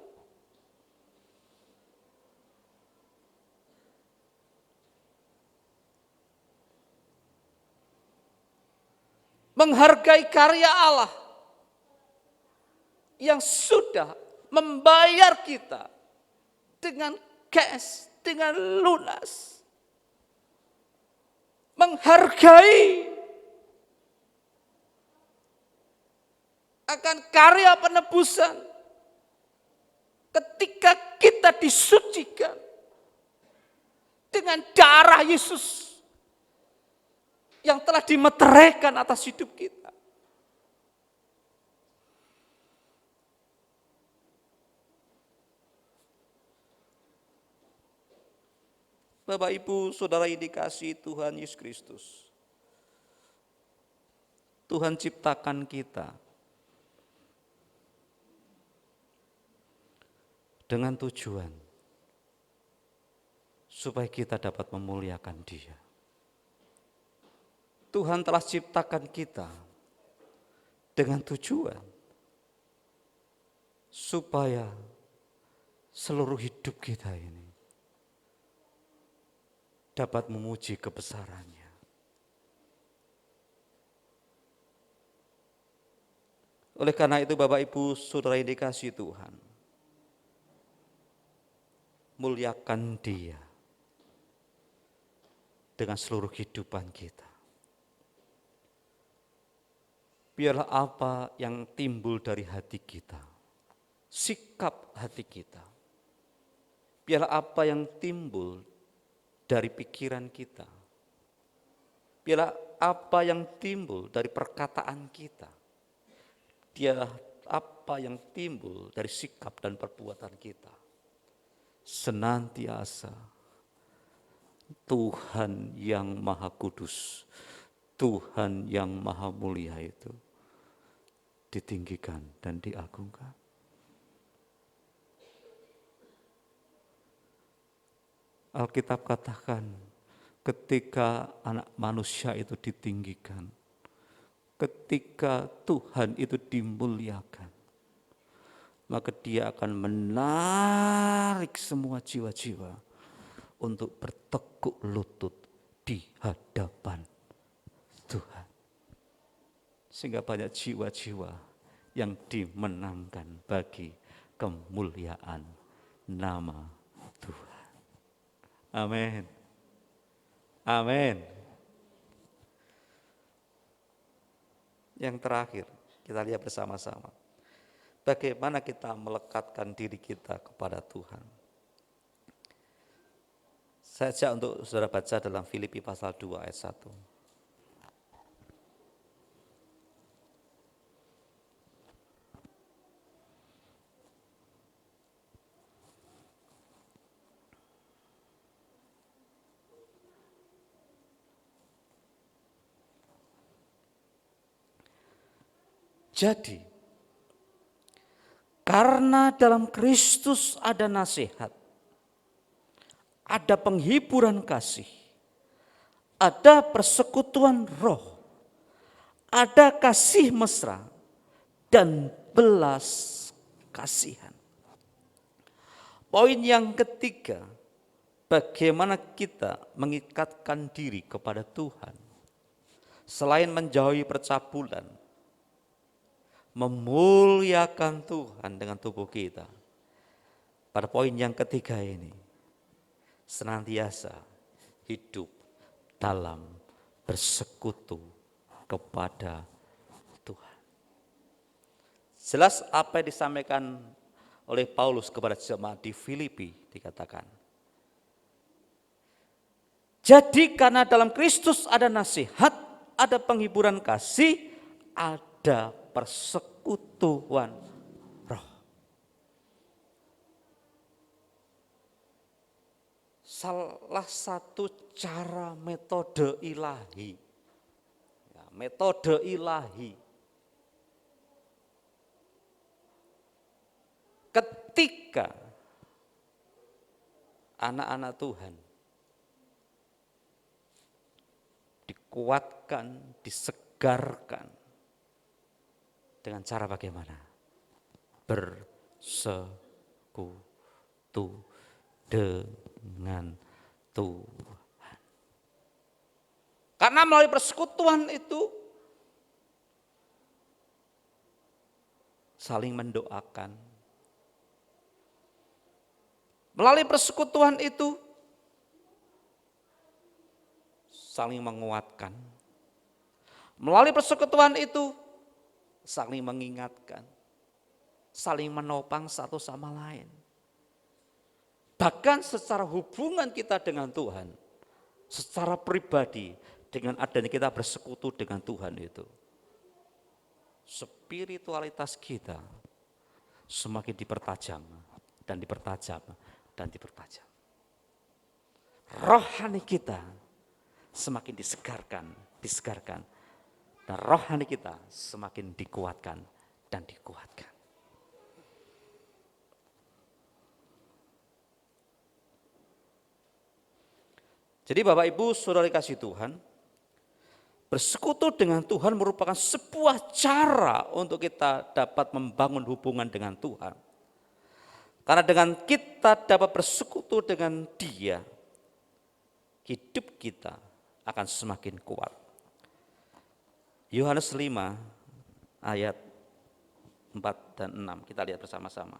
Menghargai karya Allah yang sudah membayar kita dengan cash, dengan lunas. Menghargai akan karya penebusan ketika kita disucikan dengan darah Yesus yang telah dimeteraikan atas hidup kita. Bapak, Ibu, Saudara yang dikasihi Tuhan Yesus Kristus. Tuhan ciptakan kita dengan tujuan supaya kita dapat memuliakan Dia. Tuhan telah ciptakan kita dengan tujuan supaya seluruh hidup kita ini dapat memuji kebesaran-Nya. Oleh karena itu Bapak Ibu Saudara yang dikasihi Tuhan, muliakan Dia dengan seluruh kehidupan kita. Biarlah apa yang timbul dari hati kita, sikap hati kita, biarlah apa yang timbul dari pikiran kita, biarlah apa yang timbul dari perkataan kita, biarlah apa yang timbul dari sikap dan perbuatan kita, senantiasa Tuhan yang Maha Kudus, Tuhan yang Maha Mulia itu ditinggikan dan diagungkan. Alkitab katakan ketika anak manusia itu ditinggikan, ketika Tuhan itu dimuliakan, maka Dia akan menarik semua jiwa-jiwa untuk bertekuk lutut di hadapan Tuhan. Sehingga banyak jiwa-jiwa yang dimenangkan bagi kemuliaan nama Tuhan. Amin. Amin. Yang terakhir, kita lihat bersama-sama. Bagaimana kita melekatkan diri kita kepada Tuhan. Saya ajak untuk saudara baca dalam Filipi pasal 2 ayat 1. Jadi, karena dalam Kristus ada nasihat, ada penghiburan kasih, ada persekutuan roh, ada kasih mesra, dan belas kasihan. Poin yang ketiga, bagaimana kita mengikatkan diri kepada Tuhan. Selain menjauhi percabulan, memuliakan Tuhan dengan tubuh kita. Pada poin yang ketiga ini, senantiasa hidup dalam bersekutu kepada Tuhan. Jelas apa yang disampaikan oleh Paulus kepada jemaat di Filipi dikatakan. Jadi karena dalam Kristus ada nasihat, ada penghiburan kasih, ada persekutuan roh. Salah satu cara metode ilahi, ketika anak-anak Tuhan dikuatkan, disegarkan, dengan cara bagaimana? Bersekutu dengan Tuhan. Karena melalui persekutuan itu saling mendoakan. Melalui persekutuan itu saling menguatkan. Melalui persekutuan itu saling mengingatkan, saling menopang satu sama lain. Bahkan secara hubungan kita dengan Tuhan, secara pribadi, dengan adanya kita bersekutu dengan Tuhan itu, spiritualitas kita semakin dipertajam dan dipertajam dan dipertajam. Rohani kita semakin disegarkan. Dan rohani kita semakin dikuatkan dan dikuatkan. Jadi Bapak Ibu Saudara kasih Tuhan, bersekutu dengan Tuhan merupakan sebuah cara untuk kita dapat membangun hubungan dengan Tuhan. Karena dengan kita dapat bersekutu dengan Dia, hidup kita akan semakin kuat. Yohanes 5 ayat 4 dan 6, kita lihat bersama-sama.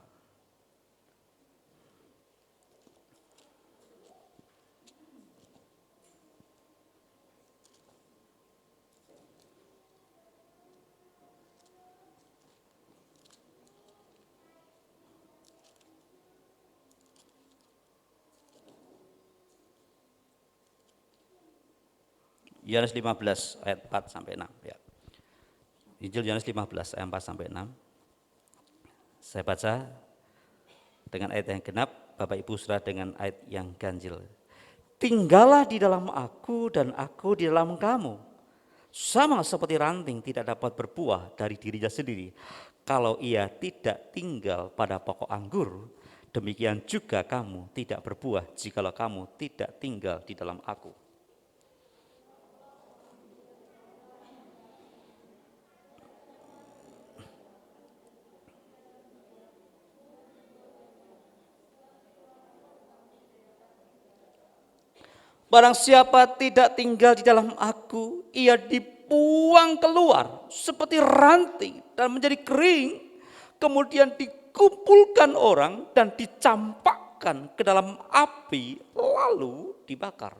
Yohanes 15 ayat 4 sampai 6 ya. Injil Yohanes 15 ayat 4 sampai 6. Saya baca dengan ayat yang genap, Bapak Ibu Saudara dengan ayat yang ganjil. Tinggallah di dalam aku dan aku di dalam kamu. Sama seperti ranting tidak dapat berbuah dari dirinya sendiri kalau ia tidak tinggal pada pokok anggur, demikian juga kamu tidak berbuah jikalau kamu tidak tinggal di dalam aku. Barang siapa tidak tinggal di dalam aku, ia dibuang keluar seperti ranting dan menjadi kering, kemudian dikumpulkan orang dan dicampakkan ke dalam api, lalu dibakar.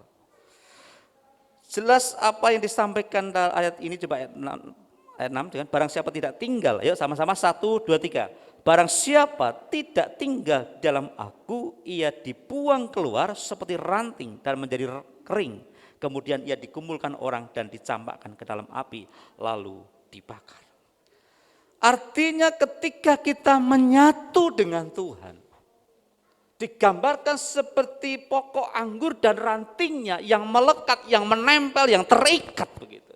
Jelas apa yang disampaikan dalam ayat ini, coba ayat 6 dengan barang siapa tidak tinggal, ayo sama-sama 1, 2, 3. Barang siapa tidak tinggal dalam aku, ia dibuang keluar seperti ranting dan menjadi kering. Kemudian ia dikumpulkan orang dan dicampakkan ke dalam api, lalu dibakar. Artinya ketika kita menyatu dengan Tuhan, digambarkan seperti pokok anggur dan rantingnya yang melekat, yang menempel, yang terikat begitu.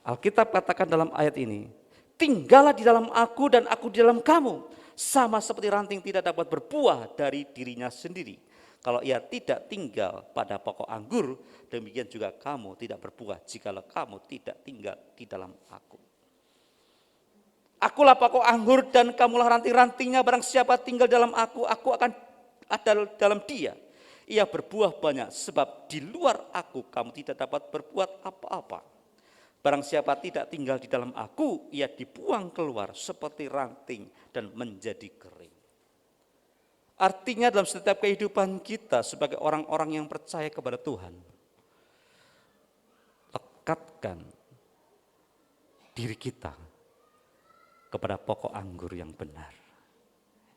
Alkitab katakan dalam ayat ini, tinggallah di dalam aku dan aku di dalam kamu. Sama seperti ranting tidak dapat berbuah dari dirinya sendiri. Kalau ia tidak tinggal pada pokok anggur, demikian juga kamu tidak berbuah jikalau kamu tidak tinggal di dalam aku. Akulah pokok anggur dan kamulah ranting-rantingnya. Barang siapa tinggal dalam aku akan ada dalam dia. Ia berbuah banyak, sebab di luar aku kamu tidak dapat berbuat apa-apa. Barang siapa tidak tinggal di dalam aku, ia dibuang keluar seperti ranting dan menjadi kering. Artinya dalam setiap kehidupan kita sebagai orang-orang yang percaya kepada Tuhan, lekatkan diri kita kepada pokok anggur yang benar,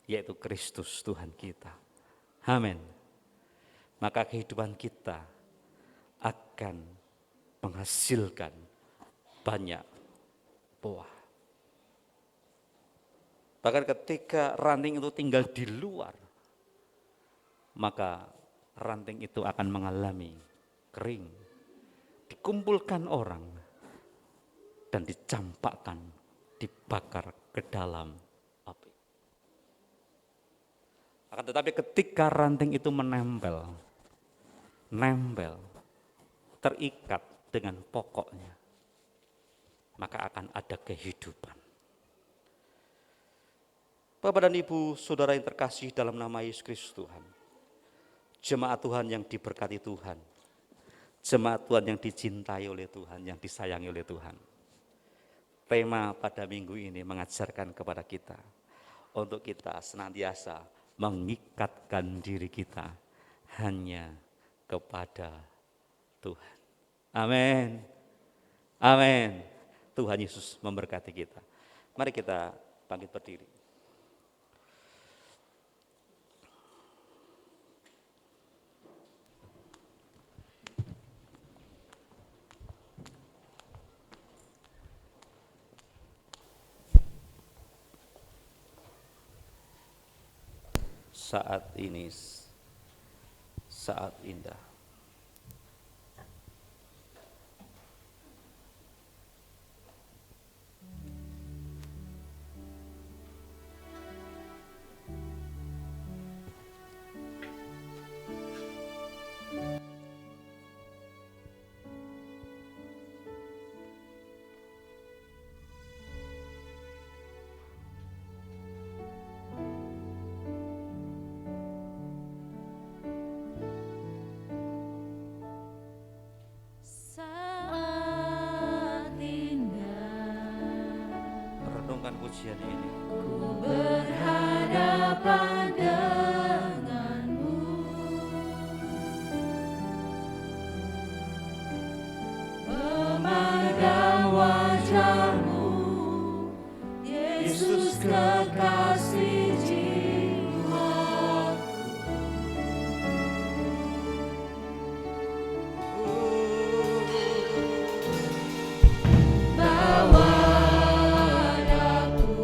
yaitu Kristus Tuhan kita. Amin. Maka kehidupan kita akan menghasilkan banyak buah. Bahkan ketika ranting itu tinggal di luar, maka ranting itu akan mengalami kering, dikumpulkan orang dan dicampakkan, dibakar ke dalam api. Akan tetapi ketika ranting itu menempel, terikat dengan pokoknya, maka akan ada kehidupan. Bapak dan Ibu, saudara yang terkasih dalam nama Yesus Kristus Tuhan, jemaat Tuhan yang diberkati Tuhan, jemaat Tuhan yang dicintai oleh Tuhan, yang disayangi oleh Tuhan. Tema pada minggu ini mengajarkan kepada kita untuk kita senantiasa mengikatkan diri kita hanya kepada Tuhan. Amin. Amin. Tuhan Yesus memberkati kita. Mari kita bangkit berdiri. Saat ini saat indah. Renungkan pujian ini. Ku berhadapan denganmu, memandang wajahmu, Yesus kekasih jiwaku. Bawa aku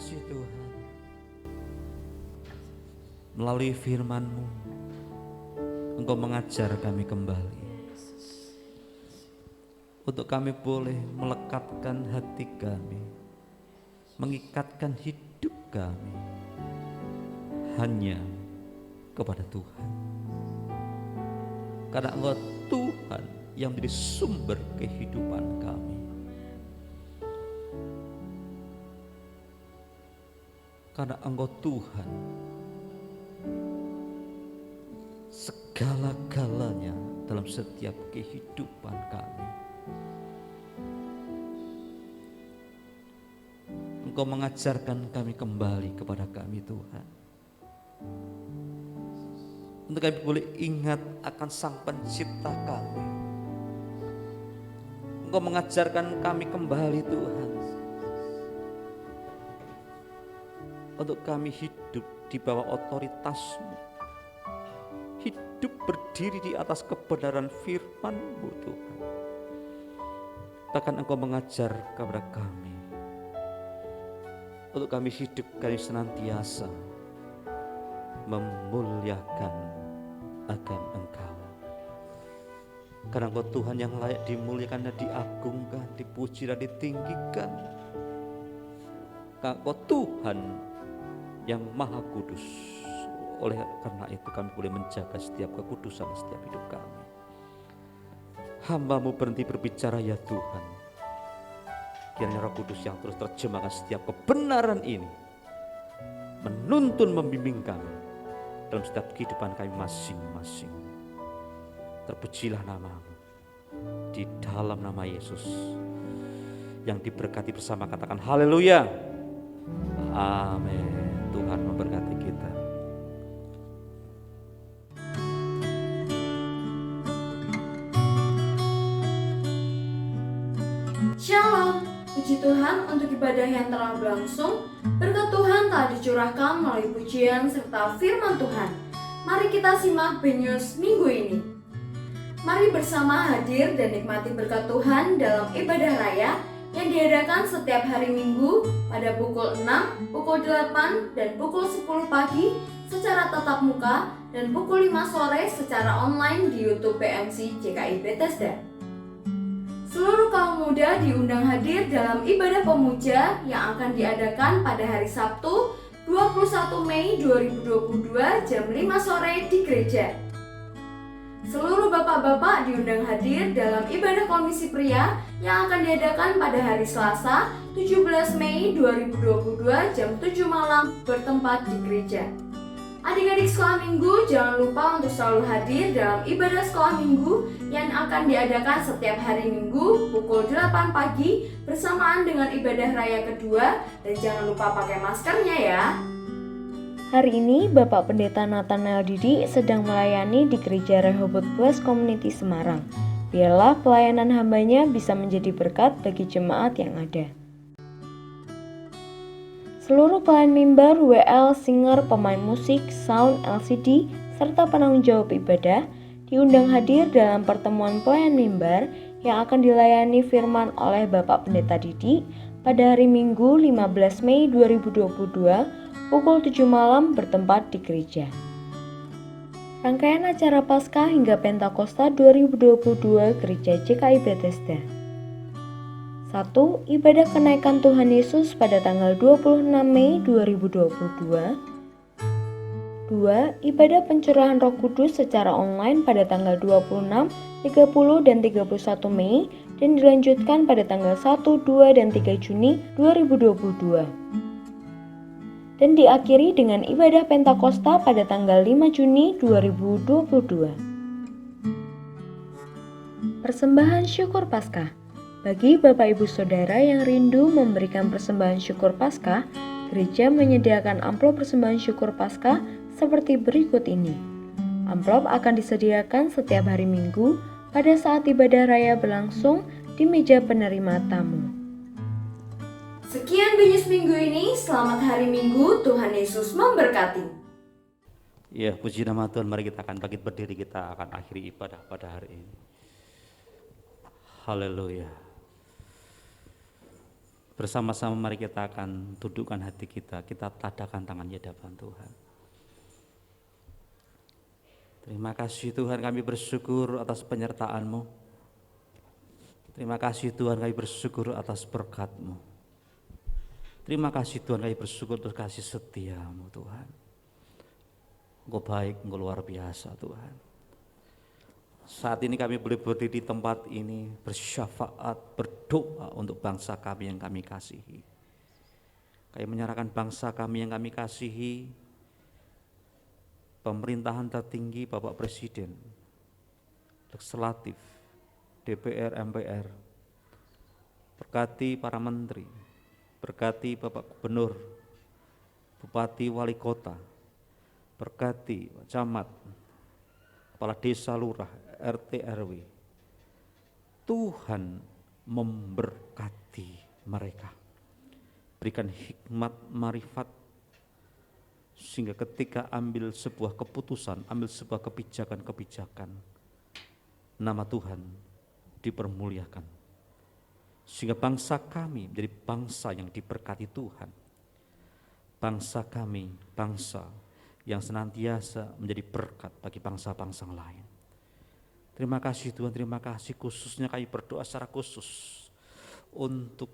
kasih Tuhan. Melalui firman-Mu, Engkau mengajar kami kembali. Untuk kami boleh melekatkan hati kami, mengikatkan hidup kami hanya kepada Tuhan. Karena Engkau Tuhan yang menjadi sumber kehidupan kami. Karena Engkau Tuhan segala-galanya dalam setiap kehidupan kami. Engkau mengajarkan kami kembali kepada kami Tuhan. Untuk kami boleh ingat akan Sang Pencipta kami. Engkau mengajarkan kami kembali Tuhan. Untuk kami hidup di bawah otoritas-Mu. Hidup berdiri di atas kebenaran firman-Mu Tuhan. Bahkan Engkau mengajar kepada kami. Untuk kami hidup kami senantiasa memuliakan akan Engkau. Karena Engkau Tuhan yang layak dimuliakan dan diagungkan, dipuji dan ditinggikan. Karena Engkau Tuhan yang Maha Kudus. Oleh karena itu kami boleh menjaga setiap kekudusan setiap hidup kami. Hamba-Mu berhenti berbicara ya Tuhan. Kiranya Roh Kudus yang terus terjemahkan setiap kebenaran ini, menuntun membimbing kami dalam setiap kehidupan kami masing-masing. Terpujilah nama-Mu di dalam nama Yesus yang diberkati bersama, katakan haleluya. Amin. Tuhan memberkati kita. Shalom, puji Tuhan untuk ibadah yang telah berlangsung. Berkat Tuhan telah dicurahkan melalui pujian serta firman Tuhan. Mari kita simak Benyus minggu ini. Mari bersama hadir dan nikmati berkat Tuhan dalam ibadah raya yang diadakan setiap hari Minggu pada pukul 6, pukul 8, dan pukul 10 pagi secara tatap muka dan pukul 5 sore secara online di YouTube PMC JKI Bethesda. Seluruh kaum muda diundang hadir dalam ibadah pemuja yang akan diadakan pada hari Sabtu 21 Mei 2022 jam 5 sore di gereja. Seluruh bapak-bapak diundang hadir dalam ibadah komisi pria yang akan diadakan pada hari Selasa 17 Mei 2022 jam 7 malam bertempat di gereja. Adik-adik sekolah minggu jangan lupa untuk selalu hadir dalam ibadah sekolah minggu yang akan diadakan setiap hari Minggu pukul 8 pagi bersamaan dengan ibadah raya kedua, dan jangan lupa pakai maskernya ya. Hari ini Bapak Pendeta Nathanael Didi sedang melayani di Gereja Rehoboth Plus Community Semarang. Biarlah pelayanan hambanya bisa menjadi berkat bagi jemaat yang ada. Seluruh pelayan mimbar, WL, singer, pemain musik, sound, LCD, serta penanggung jawab ibadah diundang hadir dalam pertemuan pelayan mimbar yang akan dilayani firman oleh Bapak Pendeta Didi pada hari Minggu 15 Mei 2022 pukul 7 malam bertempat di gereja. Rangkaian acara Paskah hingga Pentakosta 2022 Gereja JKI Bethesda. 1. Ibadah kenaikan Tuhan Yesus pada tanggal 26 Mei 2022. 2. Ibadah pencurahan Roh Kudus secara online pada tanggal 26, 30, dan 31 Mei dan dilanjutkan pada tanggal 1, 2, dan 3 Juni 2022. Dan diakhiri dengan ibadah Pentakosta pada tanggal 5 Juni 2022. Persembahan syukur Paskah. Bagi Bapak Ibu Saudara yang rindu memberikan persembahan syukur Paskah, gereja menyediakan amplop persembahan syukur Paskah seperti berikut ini. Amplop akan disediakan setiap hari Minggu pada saat ibadah raya berlangsung di meja penerima tamu. Sekian Benyus minggu ini, selamat hari Minggu, Tuhan Yesus memberkati. Ya, puji nama Tuhan. Mari kita akan bangkit berdiri, kita akan akhiri ibadah pada hari ini. Haleluya. Bersama-sama mari kita akan dudukkan hati kita tadahkan tangan di hadapan Tuhan. Terima kasih Tuhan, kami bersyukur atas penyertaan-Mu. Terima kasih Tuhan, kami bersyukur atas berkat-Mu. Terima kasih Tuhan, kami bersyukur atas kasih setia-Mu Tuhan. Engkau baik, Engkau luar biasa Tuhan. Saat ini kami boleh berdiri di tempat ini, bersyafaat, berdoa untuk bangsa kami yang kami kasihi. Kami menyerahkan bangsa kami yang kami kasihi, pemerintahan tertinggi Bapak Presiden, legislatif, DPR, MPR, berkati para menteri, berkati Bapak Gubernur, Bupati, Wali Kota, berkati camat, kepala desa, lurah, RT, RW. Tuhan memberkati mereka, berikan hikmat, marifat, sehingga ketika ambil sebuah keputusan, ambil sebuah kebijakan-kebijakan, nama Tuhan dipermuliakan, sehingga bangsa kami menjadi bangsa yang diberkati Tuhan. Bangsa kami, bangsa yang senantiasa menjadi berkat bagi bangsa-bangsa lain. Terima kasih Tuhan, terima kasih, khususnya kami berdoa secara khusus untuk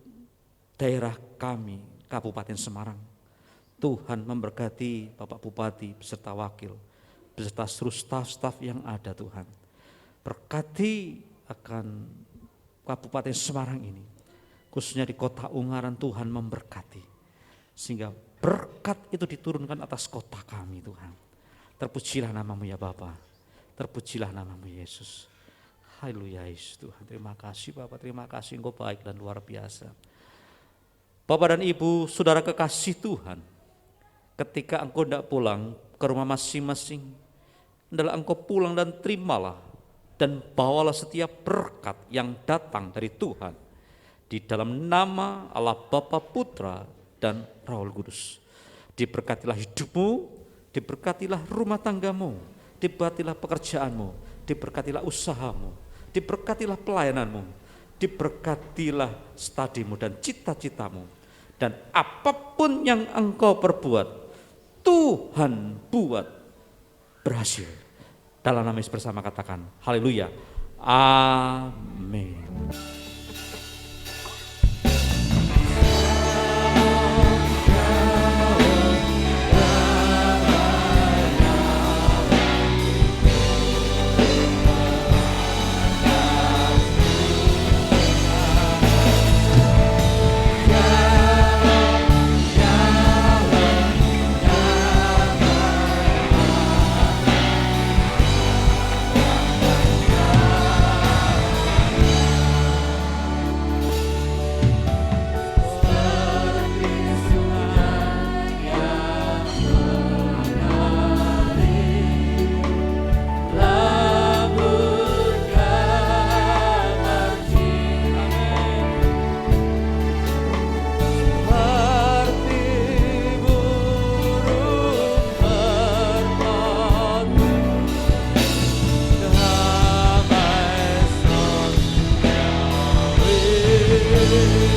daerah kami, Kabupaten Semarang. Tuhan memberkati Bapak Bupati beserta wakil, beserta seluruh staf-staf yang ada Tuhan. Berkati akan Kabupaten Semarang ini, khususnya di Kota Ungaran, Tuhan memberkati. Sehingga berkat itu diturunkan atas kota kami Tuhan. Terpujilah nama-Mu ya Bapa, terpujilah nama-Mu Yesus. Haleluya Yesus Tuhan, terima kasih Bapak, terima kasih, Engkau baik dan luar biasa. Bapak dan Ibu, saudara kekasih Tuhan, ketika engkau tidak pulang ke rumah masing-masing, adalah engkau pulang dan terimalah dan bawalah setiap berkat yang datang dari Tuhan di dalam nama Allah Bapa, Putra, dan Roh Kudus. Diberkatilah hidupmu, diberkatilah rumah tanggamu, diberkatilah pekerjaanmu, diberkatilah usahamu, diberkatilah pelayananmu, diberkatilah studimu dan cita-citamu. Dan apapun yang engkau perbuat, Tuhan buat berhasil. Dalam nama Yesus bersama katakan, haleluya, amin. Yesus.